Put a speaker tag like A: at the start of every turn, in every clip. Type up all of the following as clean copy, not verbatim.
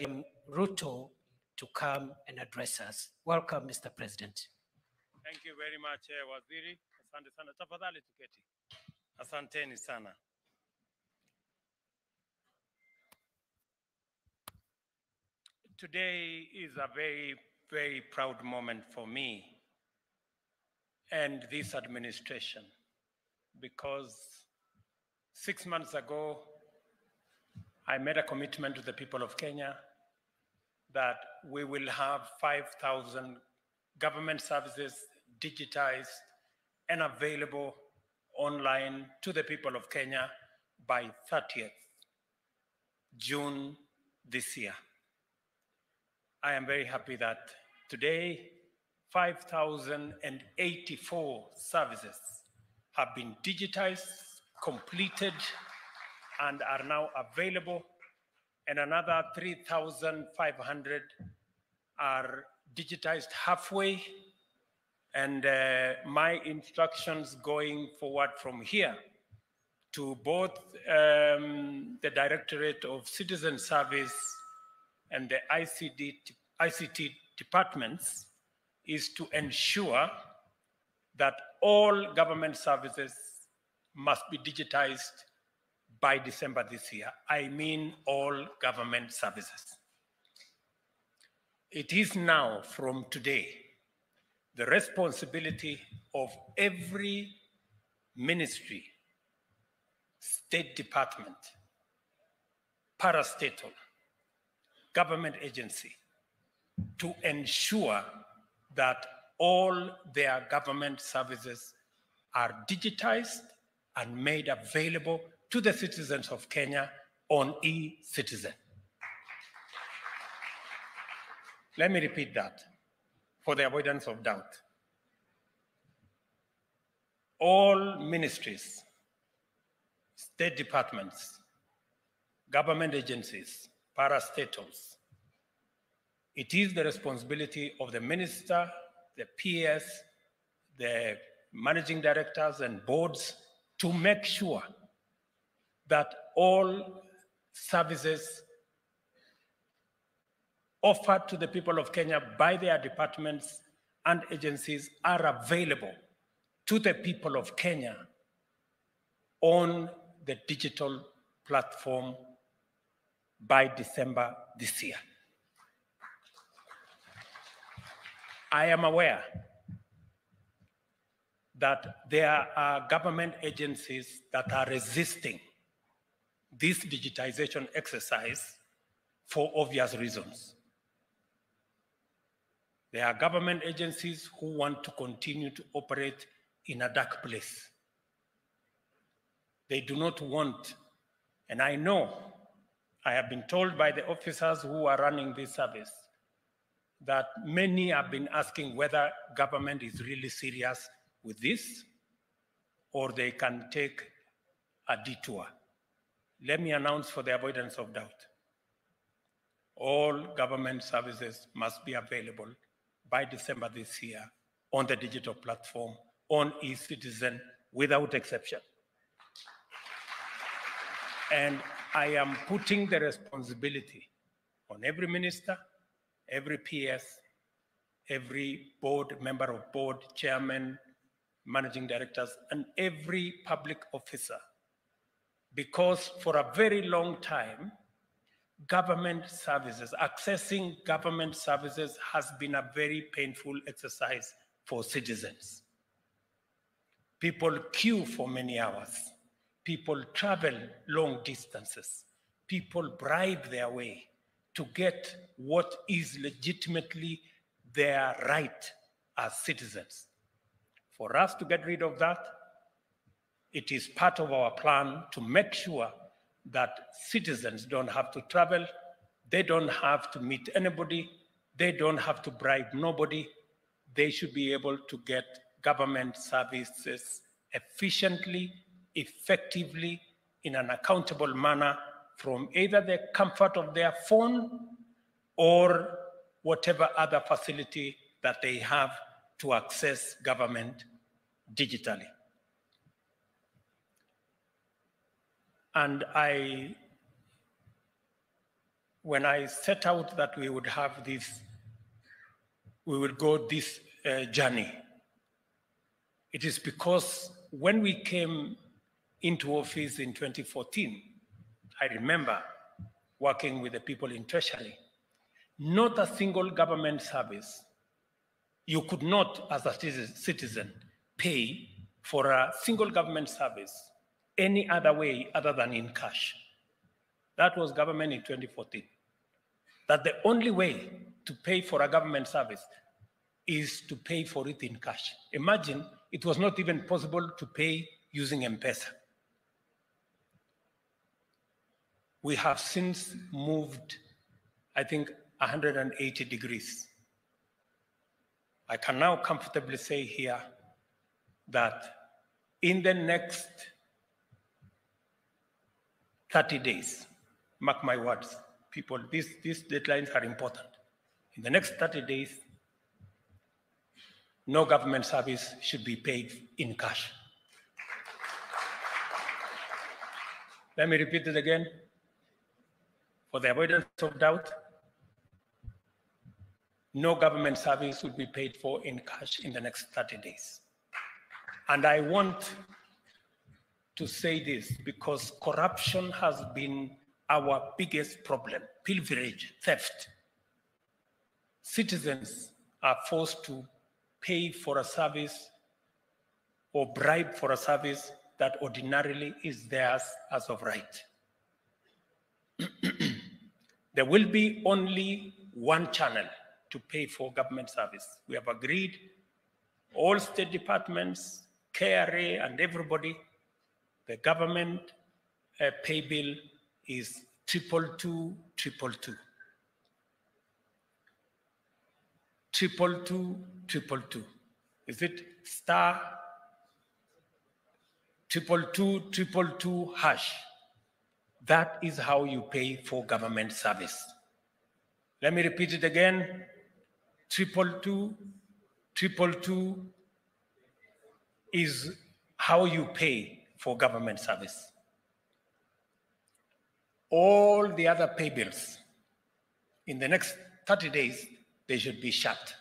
A: William Ruto to come and address us. Welcome, Mr. President.
B: Thank you very much, Waziri. Asante sana. Tafadhali tuketi. Asanteni sana. Today is a very, very proud moment for me and this administration, because 6 months ago, I made a commitment to the people of Kenya that we will have 5,000 government services digitized and available online to the people of Kenya by 30th June this year. I am very happy that today 5,084 services have been digitized, completed, and are now available, and another 3,500 are digitized halfway, and my instructions going forward from here to both the Directorate of Citizen Service and the ICT departments is to ensure that all government services must be digitized by December this year. I mean all government services. It is now, from today, the responsibility of every ministry, state department, parastatal, government agency to ensure that all their government services are digitized and made available to the citizens of Kenya on e-Citizen. Let me repeat that for the avoidance of doubt. All ministries, state departments, government agencies, parastatals, it is the responsibility of the minister, the PS, the managing directors and boards to make sure that all services offered to the people of Kenya by their departments and agencies are available to the people of Kenya on the digital platform by December this year. I am aware that there are government agencies that are resisting this digitization exercise for obvious reasons. There are government agencies who want to continue to operate in a dark place. They do not want, and I know, I have been told by the officers who are running this service that many have been asking whether government is really serious with this or they can take a detour. Let me announce, for the avoidance of doubt, all government services must be available by December this year on the digital platform, on e-Citizen, without exception. And I am putting the responsibility on every minister, every PS, every board, member of board, chairman, managing directors, and every public officer. Because for a very long time, government services, accessing government services has been a very painful exercise for citizens. People queue for many hours. People travel long distances. People bribe their way to get what is legitimately their right as citizens. For us to get rid of that, it is part of our plan to make sure that citizens don't have to travel, they don't have to meet anybody, they don't have to bribe nobody. They should be able to get government services efficiently, effectively, in an accountable manner from either the comfort of their phone or whatever other facility that they have to access government digitally. And I when I set out that we would have this, we would go this journey, it is because when we came into office in 2014, I remember working with the people in Treasury. Not a single government service you could not, as a citizen, pay for a single government service any other way other than in cash. That was government in 2014. That the only way to pay for a government service is to pay for it in cash. Imagine it was not even possible to pay using M-Pesa. We have since moved, I think, 180 degrees. I can now comfortably say here that in the next 30 days, mark my words, people, these deadlines are important. In the next 30 days, no government service should be paid in cash. Let me repeat it again. For the avoidance of doubt, no government service will be paid for in cash in the next 30 days. And I want to say this because corruption has been our biggest problem, pilferage, theft. Citizens are forced to pay for a service or bribe for a service that ordinarily is theirs as of right. There will be only one channel to pay for government service. We have agreed, all state departments, KRA, and everybody, the government pay bill is 22222. 22222. Is it star 22222 hash? That is how you pay for government service. Let me repeat it again. 22222 is how you pay for government service. All the other pay bills, in the next 30 days, they should be shut.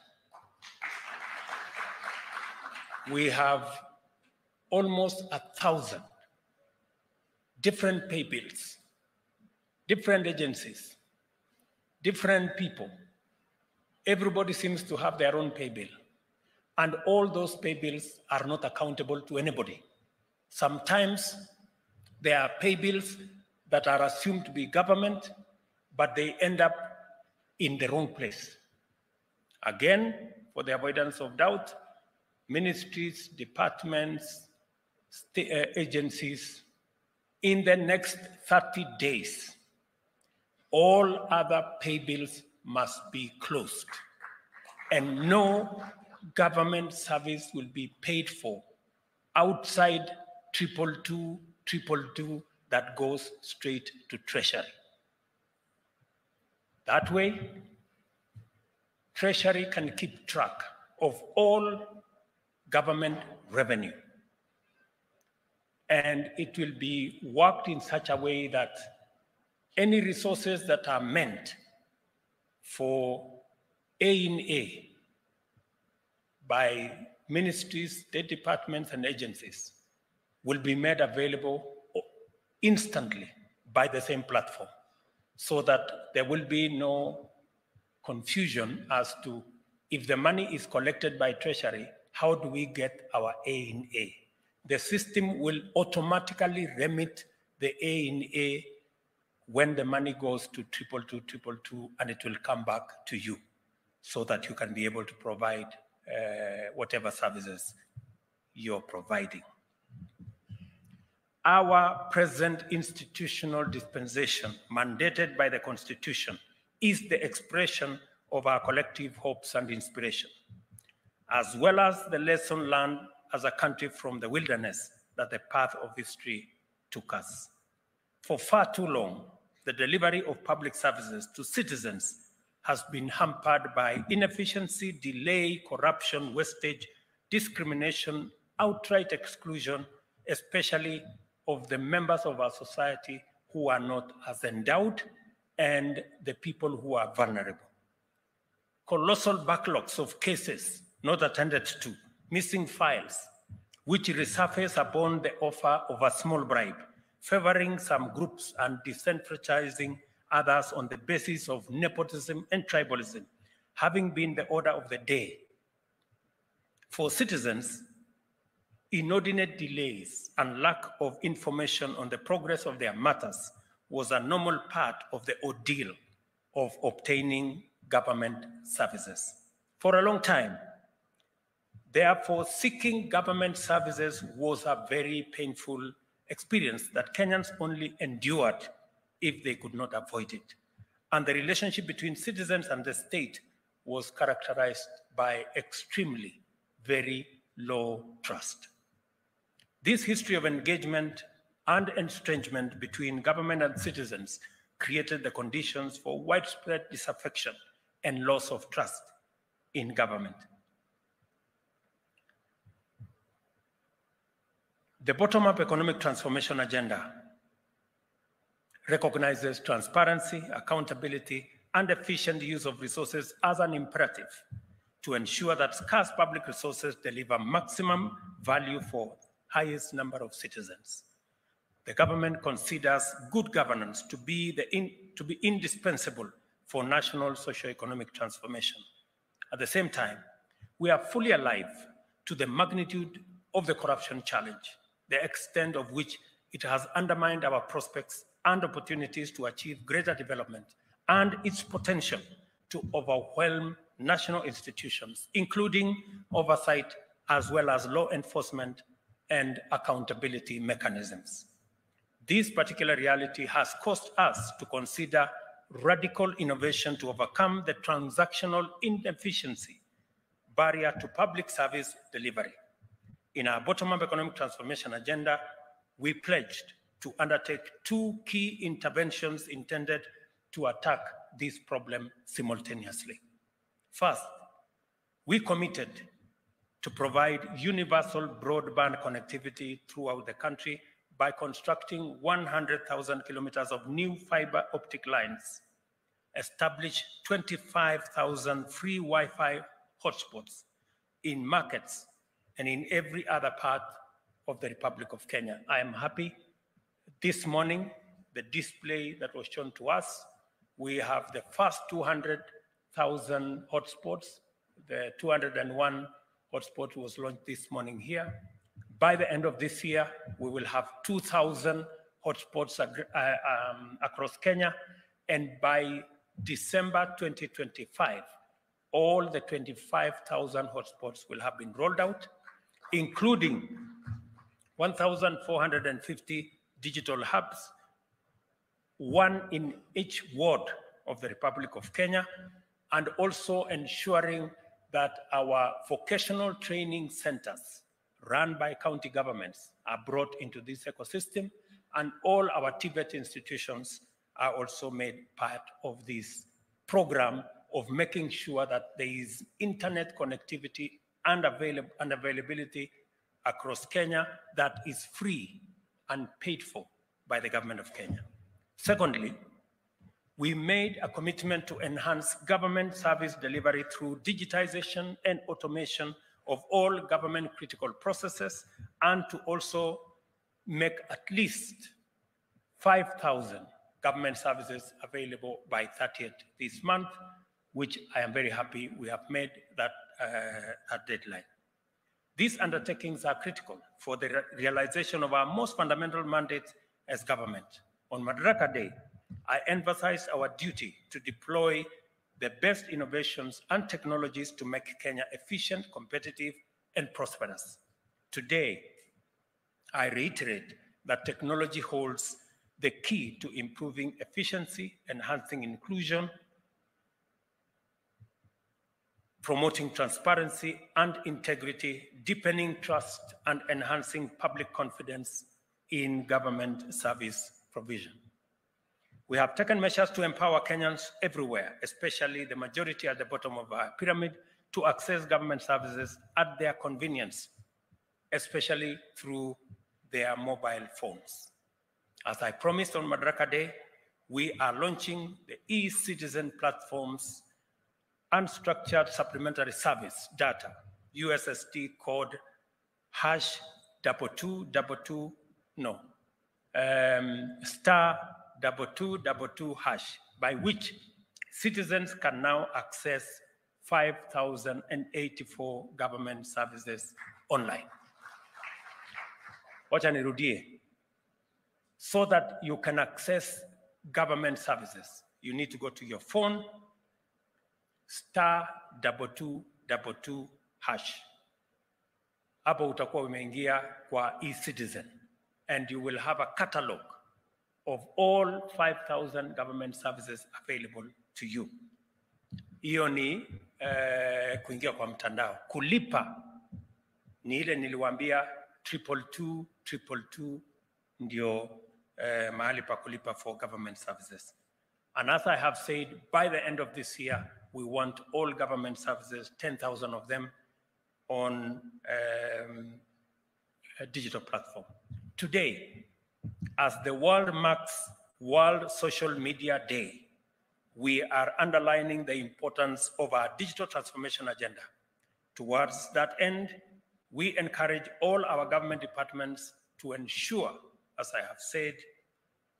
B: We have almost 1,000 different pay bills, different agencies, different people. Everybody seems to have their own pay bill. And all those pay bills are not accountable to anybody. Sometimes there are pay bills that are assumed to be government, but they end up in the wrong place. Again, for the avoidance of doubt, ministries, departments, agencies, in the next 30 days, all other pay bills must be closed, and no government service will be paid for outside 22222 that goes straight to Treasury. That way, Treasury can keep track of all government revenue. And it will be worked in such a way that any resources that are meant for A&A by ministries, state departments, and agencies will be made available instantly by the same platform, so that there will be no confusion as to if the money is collected by Treasury, how do we get our A&A? The system will automatically remit the A&A when the money goes to 22222, and it will come back to you so that you can be able to provide whatever services you're providing. Our present institutional dispensation, mandated by the Constitution, is the expression of our collective hopes and inspiration, as well as the lesson learned as a country from the wilderness that the path of history took us. For far too long, the delivery of public services to citizens has been hampered by inefficiency, delay, corruption, wastage, discrimination, outright exclusion, especially of the members of our society who are not as endowed and the people who are vulnerable. Colossal backlogs of cases not attended to, missing files, which resurface upon the offer of a small bribe, favoring some groups and disenfranchising others on the basis of nepotism and tribalism, having been the order of the day. For citizens, inordinate delays and lack of information on the progress of their matters was a normal part of the ordeal of obtaining government services. For a long time, therefore, seeking government services was a very painful experience that Kenyans only endured if they could not avoid it. And the relationship between citizens and the state was characterized by extremely very low trust. This history of engagement and estrangement between government and citizens created the conditions for widespread disaffection and loss of trust in government. The bottom-up economic transformation agenda recognizes transparency, accountability, and efficient use of resources as an imperative to ensure that scarce public resources deliver maximum value for highest number of citizens. The government considers good governance to be indispensable for national socio-economic transformation. At the same time, we are fully alive to the magnitude of the corruption challenge, the extent of which it has undermined our prospects and opportunities to achieve greater development, and its potential to overwhelm national institutions, including oversight as well as law enforcement and accountability mechanisms. This particular reality has caused us to consider radical innovation to overcome the transactional inefficiency barrier to public service delivery. In our bottom-up economic transformation agenda, we pledged to undertake 2 key interventions intended to attack this problem simultaneously. First, we committed to provide universal broadband connectivity throughout the country by constructing 100,000 kilometers of new fiber optic lines, establish 25,000 free Wi-Fi hotspots in markets and in every other part of the Republic of Kenya. I am happy this morning, the display that was shown to us, we have the first 200,000 hotspots. The 201 hotspot was launched this morning here. By the end of this year, we will have 2,000 hotspots across Kenya. And by December 2025, all the 25,000 hotspots will have been rolled out, including 1,450 digital hubs, 1 in each ward of the Republic of Kenya, and also ensuring that our vocational training centers run by county governments are brought into this ecosystem, and all our TVET institutions are also made part of this program of making sure that there is internet connectivity and availability across Kenya that is free and paid for by the government of Kenya. Secondly, we made a commitment to enhance government service delivery through digitization and automation of all government critical processes, and to also make at least 5,000 government services available by 30th this month, which I am very happy we have made that a deadline. These undertakings are critical for the realization of our most fundamental mandate as government. On Madaraka Day, I emphasized our duty to deploy the best innovations and technologies to make Kenya efficient, competitive, and prosperous. Today, I reiterate that technology holds the key to improving efficiency, enhancing inclusion, promoting transparency and integrity, deepening trust, and enhancing public confidence in government service provision. We have taken measures to empower Kenyans everywhere, especially the majority at the bottom of our pyramid, to access government services at their convenience, especially through their mobile phones. As I promised on Madaraka Day, we are launching the e-citizen platform's unstructured supplementary service data, USSD code #2222, *2222#, by which citizens can now access 5,084 government services online. Wacha nirudie. So that you can access government services, you need to go to your phone, *2222#. Hapo utakuwa umeingia kwa e-citizen, and you will have a catalog of all 5,000 government services available to you. Hiyo ni kuingia kwa mtandao. Kulipa ni ile niliwaambia 222 ndio mahali pa kulipa for government services. And as I have said, by the end of this year, we want all government services, 10,000 of them, on a digital platform. Today, as the world marks World Social Media Day, we are underlining the importance of our digital transformation agenda. Towards that end, we encourage all our government departments to ensure, as I have said,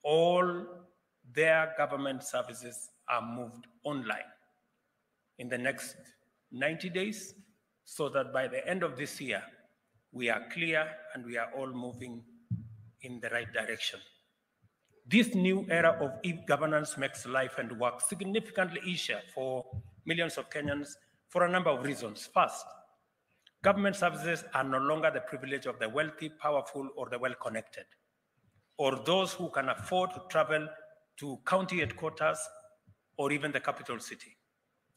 B: all their government services are moved online in the next 90 days, so that by the end of this year, we are clear and we are all moving in the right direction. This new era of e-governance makes life and work significantly easier for millions of Kenyans for a number of reasons. First, government services are no longer the privilege of the wealthy, powerful, or the well-connected, or those who can afford to travel to county headquarters or even the capital city.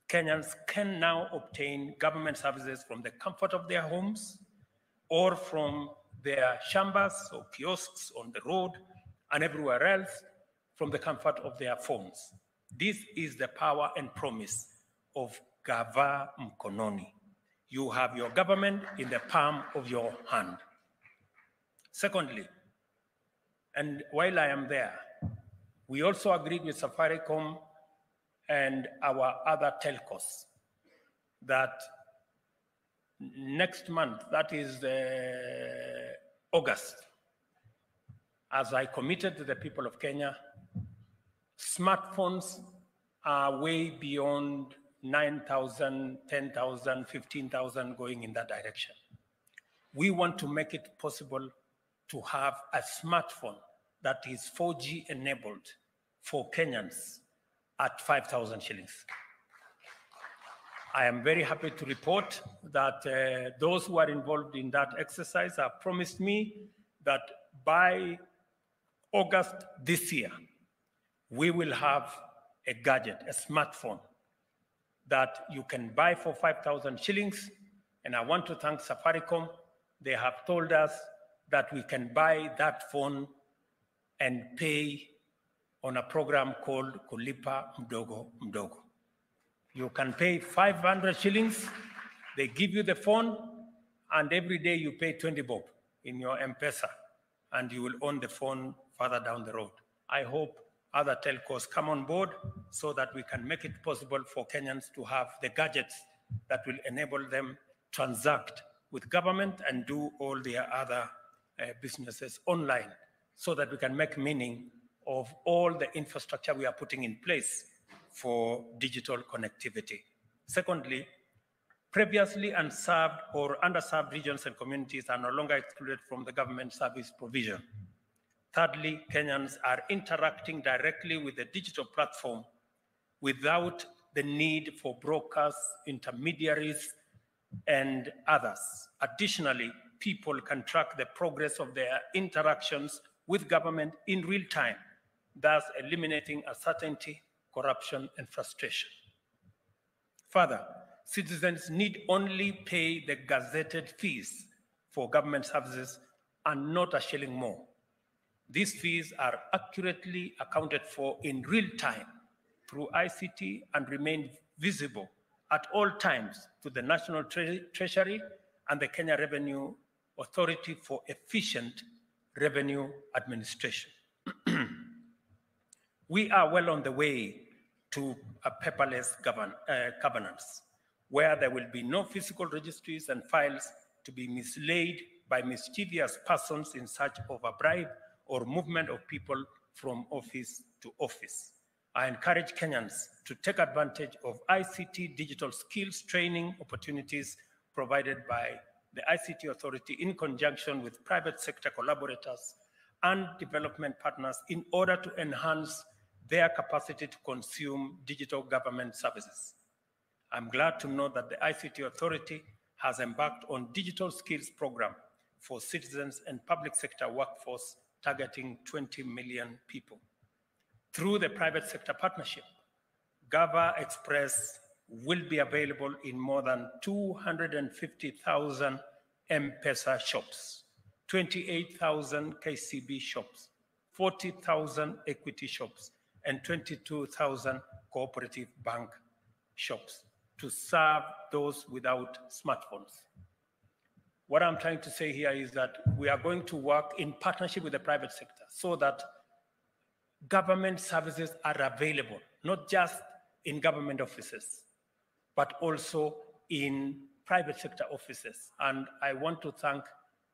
B: Kenyans can now obtain government services from the comfort of their homes or from their chambers or kiosks on the road and everywhere else from the comfort of their phones. This is the power and promise of Gava Mkononi. You have your government in the palm of your hand. Secondly, and while I am there, we also agreed with Safaricom and our other telcos that next month, that is August, as I committed to the people of Kenya, smartphones are way beyond 9,000, 10,000, 15,000 going in that direction. We want to make it possible to have a smartphone that is 4G enabled for Kenyans at 5,000 shillings. I am very happy to report that those who are involved in that exercise have promised me that by August this year, we will have a gadget, a smartphone that you can buy for 5,000 shillings. And I want to thank Safaricom. They have told us that we can buy that phone and pay on a program called Kulipa Mdogo Mdogo. You can pay 500 shillings, they give you the phone, and every day you pay 20 bob in your M-Pesa, and you will own the phone further down the road. I hope other telcos come on board so that we can make it possible for Kenyans to have the gadgets that will enable them transact with government and do all their other businesses online, so that we can make meaning of all the infrastructure we are putting in place for digital connectivity. Secondly, previously unserved or underserved regions and communities are no longer excluded from the government service provision. Thirdly, Kenyans are interacting directly with the digital platform without the need for brokers, intermediaries, and others. Additionally, people can track the progress of their interactions with government in real time, thus eliminating uncertainty, corruption, and frustration. Further, citizens need only pay the gazetted fees for government services and not a shilling more. These fees are accurately accounted for in real time through ICT and remain visible at all times to the National Treasury and the Kenya Revenue Authority for efficient revenue administration. We are well on the way to a paperless governance, where there will be no physical registries and files to be mislaid by mischievous persons in search of a bribe or movement of people from office to office. I encourage Kenyans to take advantage of ICT digital skills training opportunities provided by the ICT Authority in conjunction with private sector collaborators and development partners in order to enhance their capacity to consume digital government services. I'm glad to know that the ICT Authority has embarked on digital skills program for citizens and public sector workforce targeting 20 million people. Through the private sector partnership, Gava Express will be available in more than 250,000 M-Pesa shops, 28,000 KCB shops, 40,000 equity shops, and 22,000 cooperative bank shops to serve those without smartphones. What I'm trying to say here is that we are going to work in partnership with the private sector so that government services are available, not just in government offices, but also in private sector offices. And I want to thank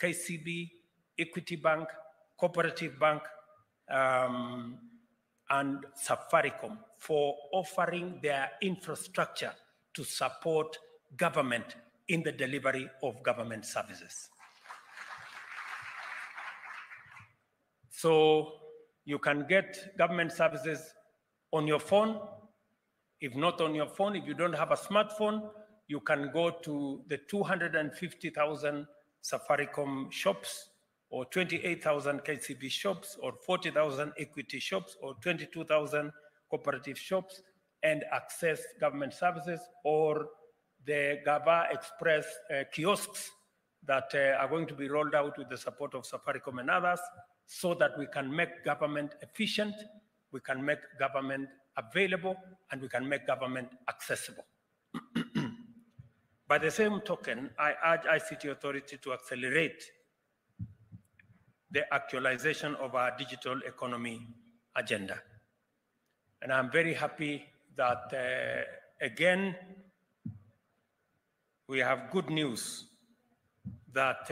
B: KCB, Equity Bank, Cooperative Bank, and Safaricom for offering their infrastructure to support government in the delivery of government services. So you can get government services on your phone. If not on your phone, if you don't have a smartphone, you can go to the 250,000 Safaricom shops, or 28,000 KCB shops, or 40,000 equity shops, or 22,000 cooperative shops, and access government services, or the Gava Express kiosks that are going to be rolled out with the support of Safaricom and others, so that we can make government efficient, we can make government available, and we can make government accessible. By the same token, I urge ICT Authority to accelerate the actualization of our digital economy agenda. And I'm very happy that, again, we have good news that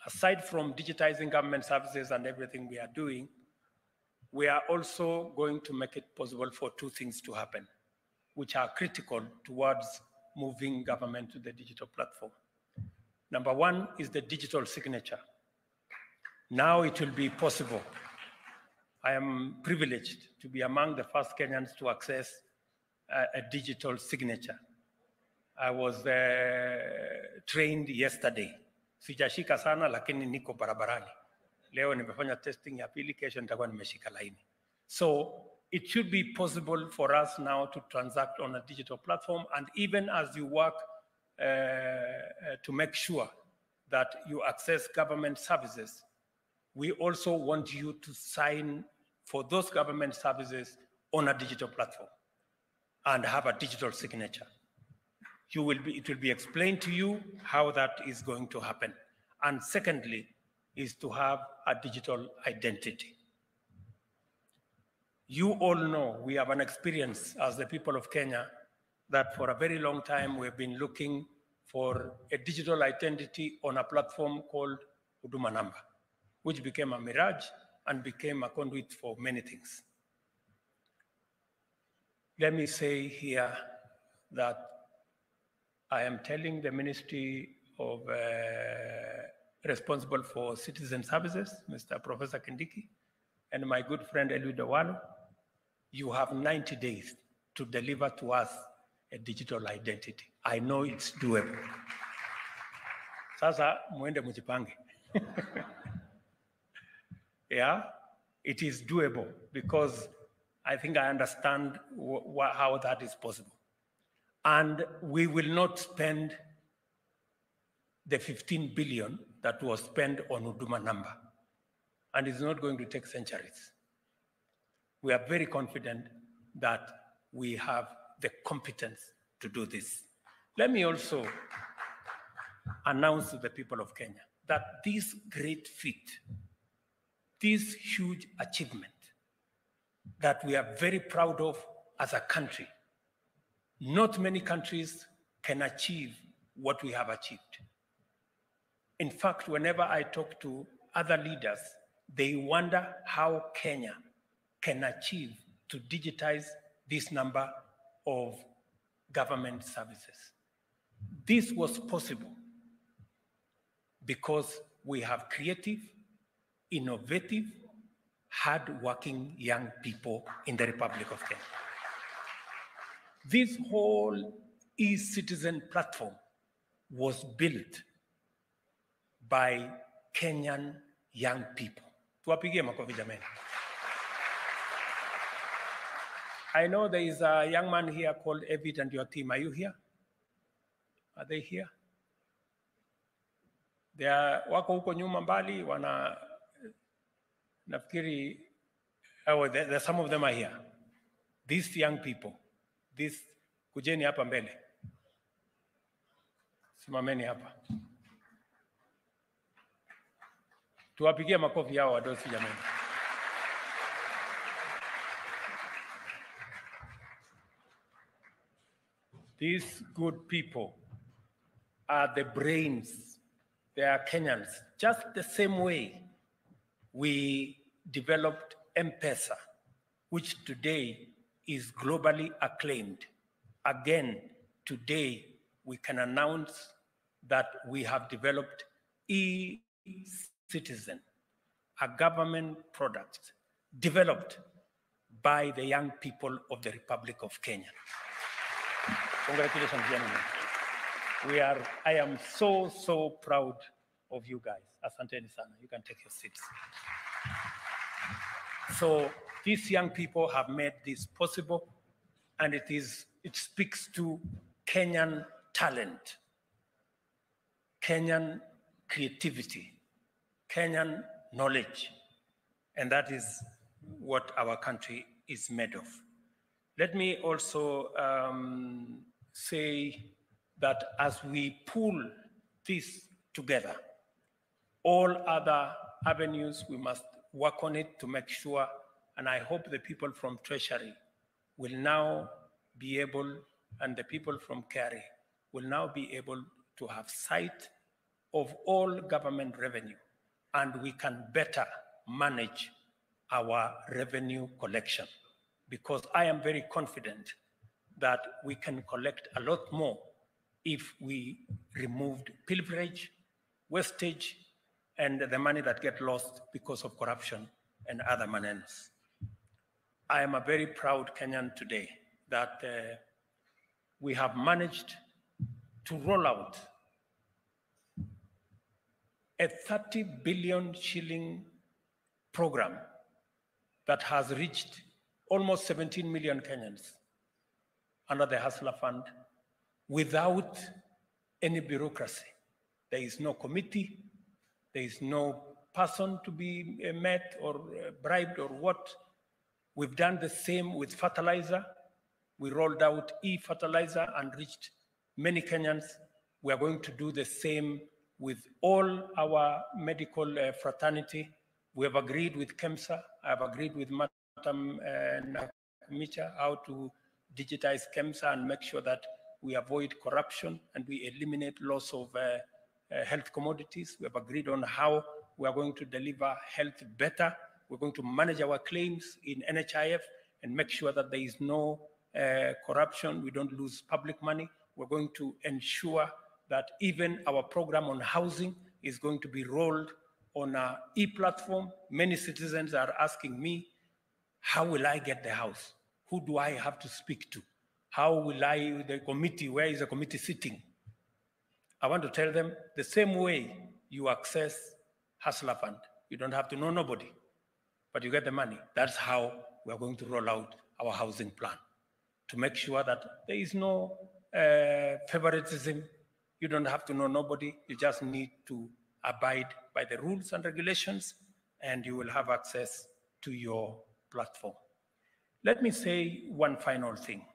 B: aside from digitizing government services and everything we are doing, we are also going to make it possible for two things to happen, which are critical towards moving government to the digital platform. Number one is the digital signature. Now it will be possible. I am privileged to be among the first Kenyans to access a digital signature. I was trained yesterday. Sijashika sana lakini niko barabarani. Leo nimefanya testing ya pili, kesho nitakuwa nimeshika laini. So it should be possible for us now to transact on a digital platform, and even as you work to make sure that you access government services, we also want you to sign for those government services on a digital platform and have a digital signature. It will be explained to you how that is going to happen. And secondly, is to have a digital identity. You all know we have an experience as the people of Kenya that for a very long time we've been looking for a digital identity on a platform called Huduma Number, which became a mirage and became a conduit for many things. Let me say here that I am telling the Ministry of responsible for citizen services, Mr. Professor Kindiki, and my good friend Eliud Owalo, you have 90 days to deliver to us a digital identity. I know it's doable. Sasa muende mujipange. Yeah, it is doable because I think I understand how that is possible. And we will not spend the 15 billion that was spent on Huduma Number. And it's not going to take centuries. We are very confident that we have the competence to do this. Let me also announce to the people of Kenya that this great feat, this huge achievement that we are very proud of as a country. Not many countries can achieve what we have achieved. In fact, whenever I talk to other leaders, they wonder how Kenya can achieve to digitize this number of government services. This was possible because we have creative, innovative, hard-working young people in the Republic of Kenya. This whole e-citizen platform was built by Kenyan young people. Tuwapigie makofi jameni. I know there is a young man here called Evid and your team. Are you here? Are they here? They are wako huko nyuma mbali, nafikiri, some of them are here. These young people, kujeni hapa mbele. Simameni hapa. Tuwapigie makofi yao wadosi jameni. These good people are the brains. They are Kenyans. Just the same way we developed M-Pesa, which today is globally acclaimed. Again, today we can announce that we have developed e-citizen, a government product developed by the young people of the Republic of Kenya. Congratulations, gentlemen. I am so proud of you guys. Asanteni sana. You can take your seats. So these young people have made this possible, and it speaks to Kenyan talent, Kenyan creativity, Kenyan knowledge, and that is what our country is made of. Let me also say that as we pull this together, all other avenues, we must work on it to make sure, and I hope the people from Treasury will now be able, and the people from KRA will now be able to have sight of all government revenue, and we can better manage our revenue collection. Because I am very confident that we can collect a lot more if we removed pilferage, wastage, and the money that gets lost because of corruption and other manners. I am a very proud Kenyan today that we have managed to roll out a 30 billion shilling program that has reached almost 17 million Kenyans under the Hustler Fund without any bureaucracy. There is no committee, there is no person to be met or bribed or what. We've done the same with fertilizer. We rolled out e-fertilizer and reached many Kenyans. We are going to do the same with all our medical fraternity. We have agreed with KEMSA. I have agreed with Madam Nakamicha how to digitize KEMSA and make sure that we avoid corruption and we eliminate loss of health commodities. We have agreed on how we are going to deliver health better. We're going to manage our claims in NHIF and make sure that there is no corruption. We don't lose public money. We're going to ensure that even our program on housing is going to be rolled on an e-platform. Many citizens are asking me, how will I get the house? Who do I have to speak to? How will the committee, where is the committee sitting? I want to tell them the same way you access Hustler Fund. You don't have to know nobody, but you get the money. That's how we are going to roll out our housing plan, to make sure that there is no favoritism. You don't have to know nobody. You just need to abide by the rules and regulations, and you will have access to your platform. Let me say one final thing.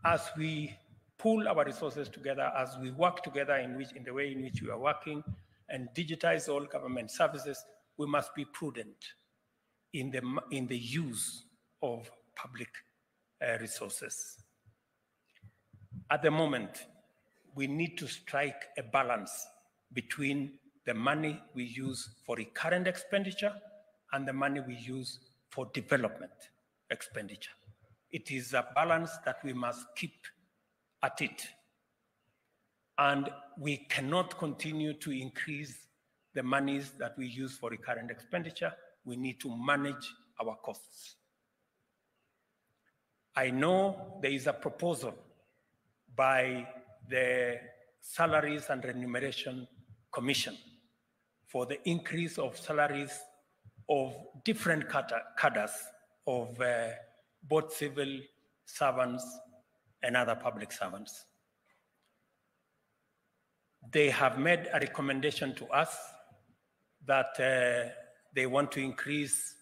B: As we pool our resources together, as we work together in the way in which we are working and digitize all government services, we must be prudent. in the use of public resources. At the moment, we need to strike a balance between the money we use for recurrent expenditure and the money we use for development expenditure. It is a balance that we must keep at it. And we cannot continue to increase the monies that we use for recurrent expenditure. We need to manage our costs. I know there is a proposal by the Salaries and Remuneration Commission for the increase of salaries of different cadres of both civil servants and other public servants. They have made a recommendation to us that they want to increase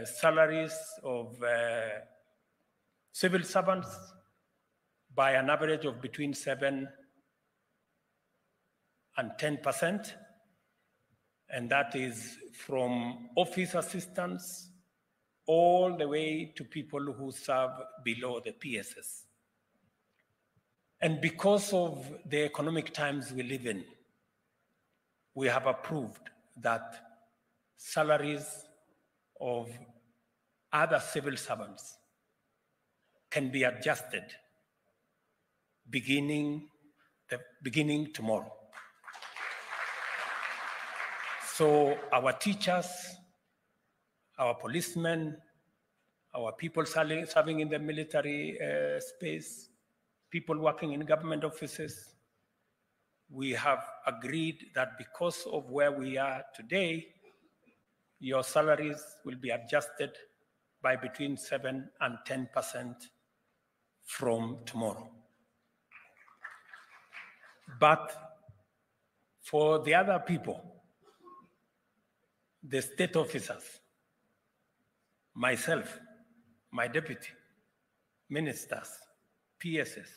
B: salaries of civil servants by an average of between 7% and 10%, and that is from office assistants all the way to people who serve below the PSS. And because of the economic times we live in, we have approved that salaries of other civil servants can be adjusted beginning tomorrow. So our teachers, our policemen, our people serving in the military space, people working in government offices, we have agreed that because of where we are today, your salaries will be adjusted by between 7% and 10% from tomorrow. But for the other people, the state officers, myself, my deputy, ministers, PSS,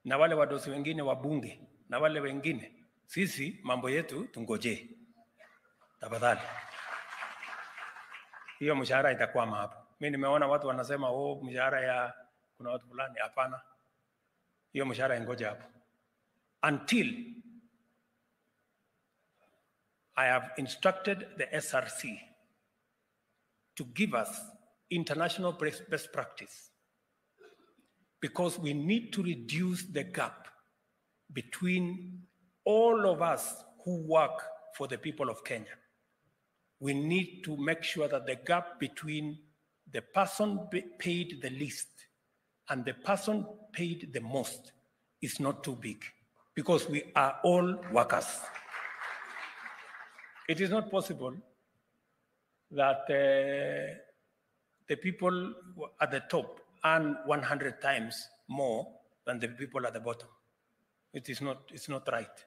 B: na wale wadosi wengine wabunge, na wale wengine, sisi mambo yetu tungoje. Tafadhali. Hiyo mshahara itakwama hapo. Mimi nimeona watu wanasema mshahara ya kuna watu fulani, hapana. Hiyo mshahara ingoje hapo. Until I have instructed the SRC to give us international best practice, because we need to reduce the gap between all of us who work for the people of Kenya. We need to make sure that the gap between the person paid the least and the person paid the most is not too big, because we are all workers. It is not possible that the people at the top earn 100 times more than the people at the bottom. It's not right.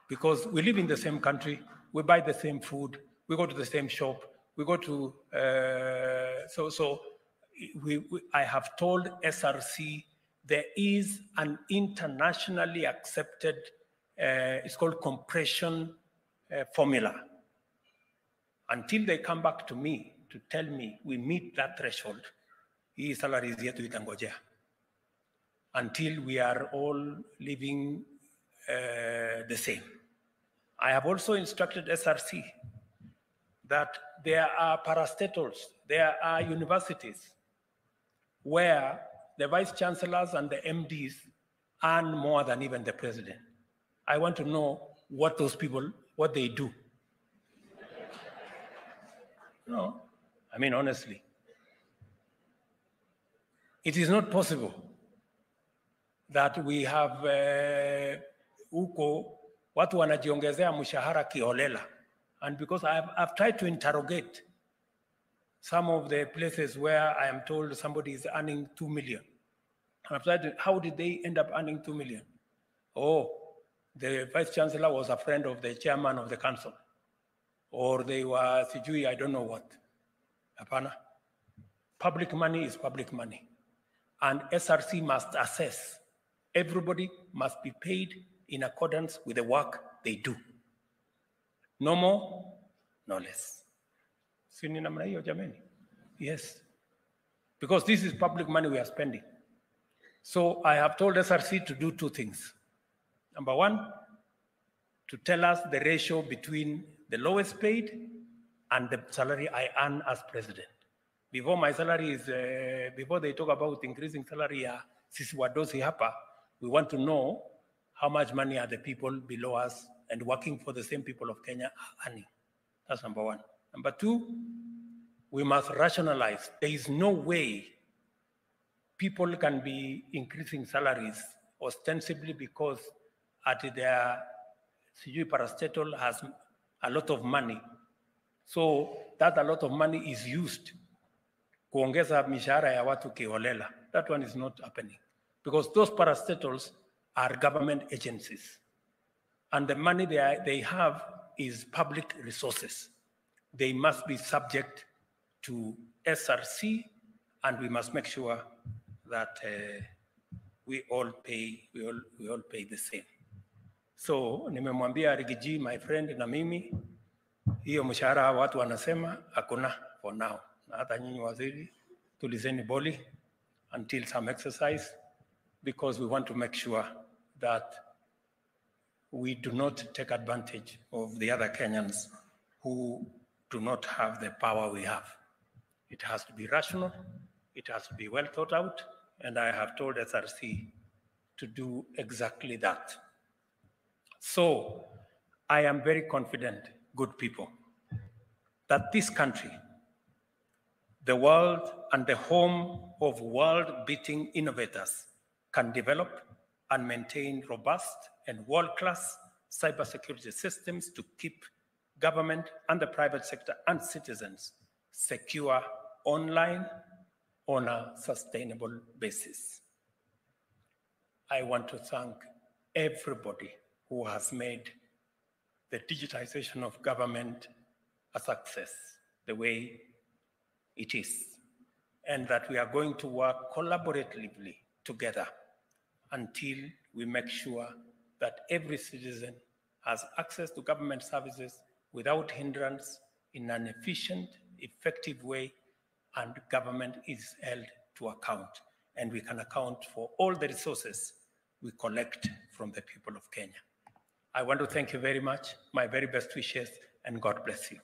B: Because we live in the same country, we buy the same food, we go to the same shop, we go to, I have told SRC there is an internationally accepted, it's called compression formula. Until they come back to me to tell me we meet that threshold, hii salary yetu itangojea. Until we are all living the same. I have also instructed SRC that there are parastatals, there are universities where the vice chancellors and the MDs earn more than even the president. I want to know what those people, what they do. No, I mean, honestly, it is not possible that we have watu wanajiongezea mshahara kiholela. And because I've tried to interrogate some of the places where I am told somebody is earning 2 million. And I've tried to, how did they end up earning 2 million? Oh, the vice chancellor was a friend of the chairman of the council. Or they were sijui, I don't know what. Hapana. Public money is public money. And SRC must assess. Everybody must be paid in accordance with the work they do. No more, no less. Si ni namna hiyo jameni? Yes. Because this is public money we are spending. So I have told SRC to do two things. Number one, to tell us the ratio between the lowest paid and the salary I earn as president. Before my salary is, before they talk about increasing salary, sisi wadosi hapa, we want to know how much money are the people below us and working for the same people of Kenya are earning. That's number one. Number two, we must rationalize. There is no way people can be increasing salaries ostensibly because at their parastatal has a lot of money. So that a lot of money is used kuongeza mishahara ya watu kiholela. That one is not happening because those parastatals are government agencies. And the money they have is public resources. They must be subject to SRC, and we must make sure that we all pay the same. So nimemwambia Rigiji, my friend, na mimi hiyo mshahara watu wanasema hakuna for now. Na hata nyinyi waziri tulizeni boli until some exercise, because we want to make sure that we do not take advantage of the other Kenyans who do not have the power we have. It has to be rational, it has to be well thought out, and I have told SRC to do exactly that. So I am very confident, good people, that this country, the world and the home of world-beating innovators, can develop and maintain robust and world-class cybersecurity systems to keep government and the private sector and citizens secure online on a sustainable basis. I want to thank everybody who has made the digitization of government a success the way it is, and that we are going to work collaboratively together until we make sure that every citizen has access to government services without hindrance in an efficient, effective way, and government is held to account, and we can account for all the resources we collect from the people of Kenya. I want to thank you very much, my very best wishes, and God bless you.